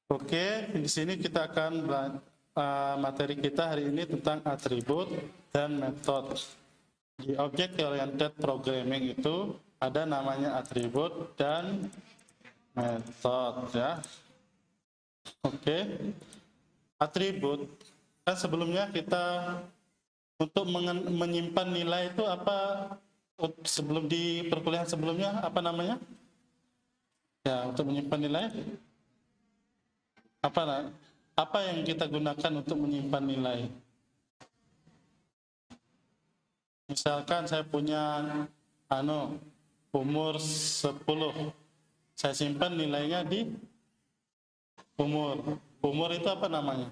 Oke, di sini kita akan materi kita hari ini tentang atribut dan metode. Di object oriented programming itu ada namanya atribut dan metode ya. Oke. Atribut kan sebelumnya kita untuk menyimpan nilai itu apa, sebelum di perkuliahan sebelumnya apa namanya? Ya, untuk menyimpan nilai apa yang kita gunakan untuk menyimpan nilai? Misalkan saya punya umur 10, saya simpan nilainya di umur. Umur itu apa namanya?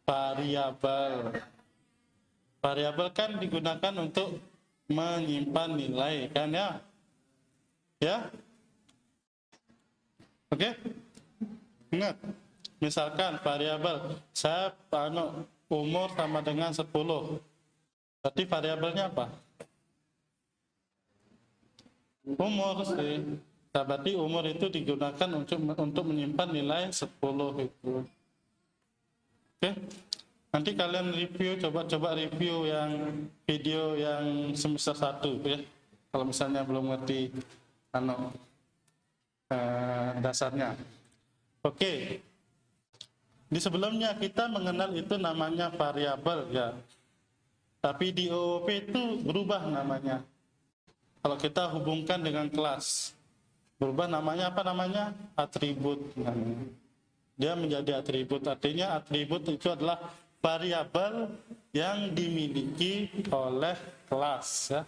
Variabel. Variabel kan digunakan untuk menyimpan nilai kan ya? Ya? Oke? Ingat, misalkan variabel saya umur sama dengan 10. Berarti variabelnya apa? Umur sih. Nah, berarti umur itu digunakan untuk menyimpan nilai 10 itu. Oke? Nanti kalian review, coba review yang video yang semester 1 ya. Kalau misalnya belum ngerti dasarnya. Oke. Di sebelumnya kita mengenal itu namanya variabel ya. Tapi di OOP itu berubah namanya. Kalau kita hubungkan dengan kelas, berubah namanya apa namanya? Atribut. Dia menjadi atribut. Artinya atribut itu adalah variabel yang dimiliki oleh kelas ya.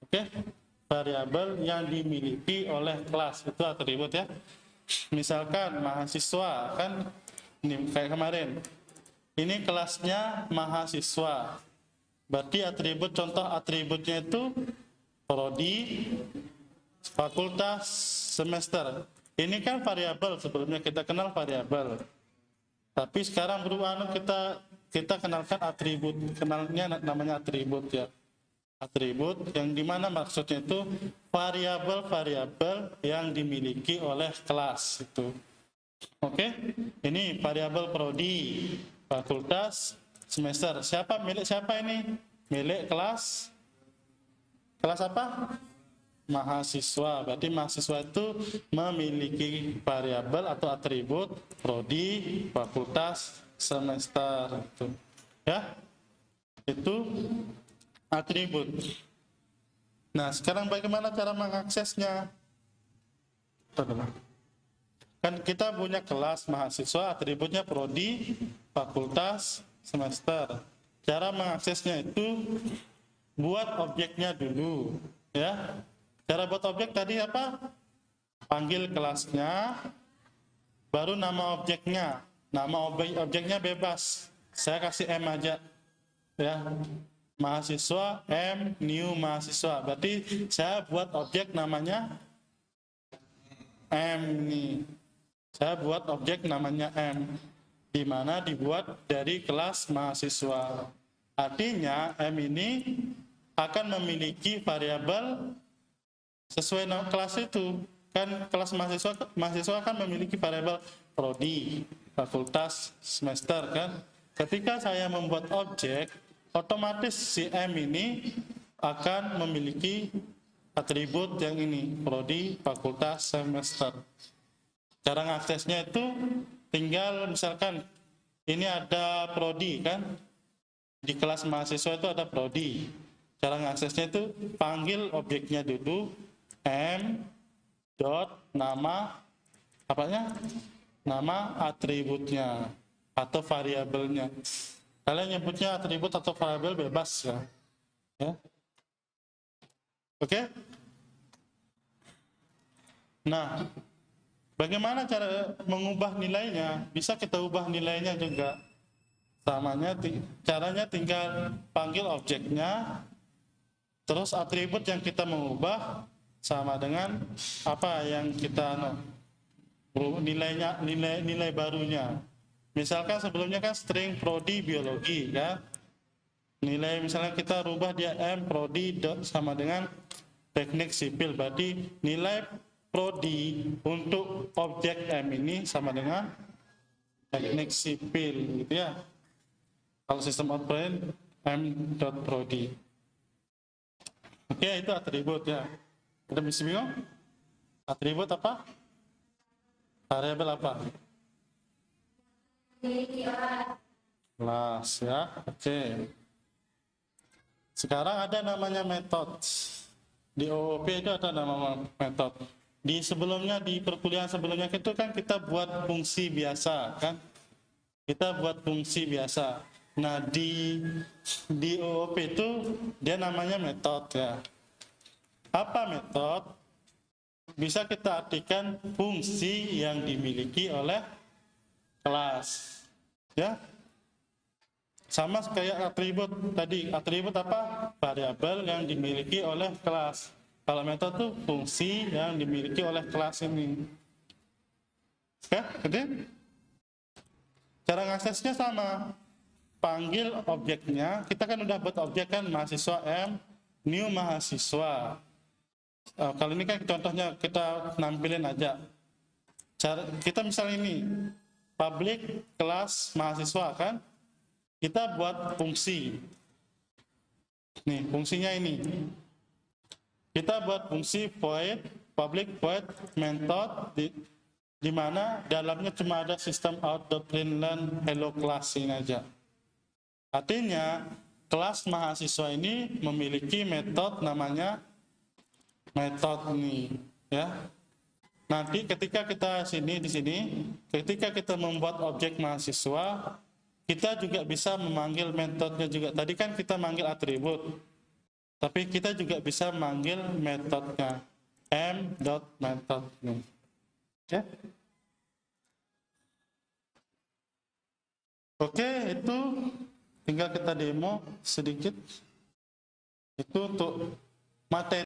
Oke? Variabel yang dimiliki oleh kelas itu atribut ya. Misalkan mahasiswa kan ini kayak kemarin. Ini kelasnya mahasiswa. Berarti atribut, contoh atributnya itu prodi, fakultas, semester. Ini kan variabel, sebelumnya kita kenal variabel. Tapi sekarang berubah kita kenalkan atribut, kenalnya namanya atribut ya. Atribut yang dimana maksudnya itu variabel-variabel yang dimiliki oleh kelas itu. Oke, ini variabel prodi, fakultas, semester. Milik siapa ini? Milik kelas. Kelas apa? Mahasiswa. Berarti mahasiswa itu memiliki variabel atau atribut prodi, fakultas, semester itu. Ya. Itu atribut. Nah, sekarang bagaimana cara mengaksesnya? Kan kita punya kelas mahasiswa, atributnya prodi, fakultas, semester. Cara mengaksesnya itu buat objeknya dulu, ya. Cara buat objek tadi apa? Panggil kelasnya, baru nama objeknya. Nama objeknya bebas. Saya kasih M aja, ya. Mahasiswa M new mahasiswa. Berarti saya buat objek namanya M nih. Saya buat objek namanya M, di mana dibuat dari kelas mahasiswa. Artinya M ini akan memiliki variabel sesuai kelas itu. Kan kelas mahasiswa kan memiliki variabel prodi, fakultas, semester kan. Ketika saya membuat objek, otomatis si M ini akan memiliki atribut yang ini, prodi, fakultas, semester. Cara mengaksesnya itu tinggal misalkan ini ada prodi kan, di kelas mahasiswa itu ada prodi. Cara mengaksesnya itu panggil objeknya dulu, M dot nama apanya? Nama atributnya atau variabelnya. Kalian nyebutnya atribut atau variabel bebas ya. Ya. Oke? Nah, bagaimana cara mengubah nilainya? Bisa kita ubah nilainya juga. Caranya tinggal panggil objeknya, terus atribut yang kita mengubah sama dengan apa yang kita nilai barunya. Misalkan sebelumnya kan string prodi biologi ya. Nilai misalnya kita rubah dia M prodi sama dengan teknik sipil. Berarti nilai prodi untuk objek M ini sama dengan teknik sipil gitu ya. Kalau sistem outbrain m.prodi. Oke, itu atribut ya. Ada misi bingung? Atribut apa? Variabel apa? Kelas ya. Oke. Sekarang ada namanya metode. Di OOP itu ada nama metode. Di sebelumnya, di perkuliahan sebelumnya itu kan kita buat fungsi biasa kan? Kita buat fungsi biasa. Nah, di OOP itu dia namanya metode ya. Apa metode? Bisa kita artikan fungsi yang dimiliki oleh kelas. Ya. Sama kayak atribut tadi. Atribut apa? Variabel yang dimiliki oleh kelas. Kalau metode itu fungsi yang dimiliki oleh kelas ini. Ya, jadi cara ngaksesnya sama. Panggil objeknya, kita kan udah buat objek kan, mahasiswa M, new mahasiswa. Kali ini kan contohnya kita nampilin aja. Kita misalnya ini, public kelas mahasiswa kan, kita buat fungsi. Nih, fungsinya ini. Kita buat fungsi void, public void method, di mana dalamnya cuma ada sistem out.println hello class ini aja. Artinya kelas mahasiswa ini memiliki metode namanya metode ini ya. Nanti ketika kita di sini ketika kita membuat objek mahasiswa, kita juga bisa memanggil metodenya juga. Tadi kan kita manggil atribut, tapi kita juga bisa manggil metodenya m.method nih. Ya. Oke, itu tinggal kita demo sedikit. Itu untuk materi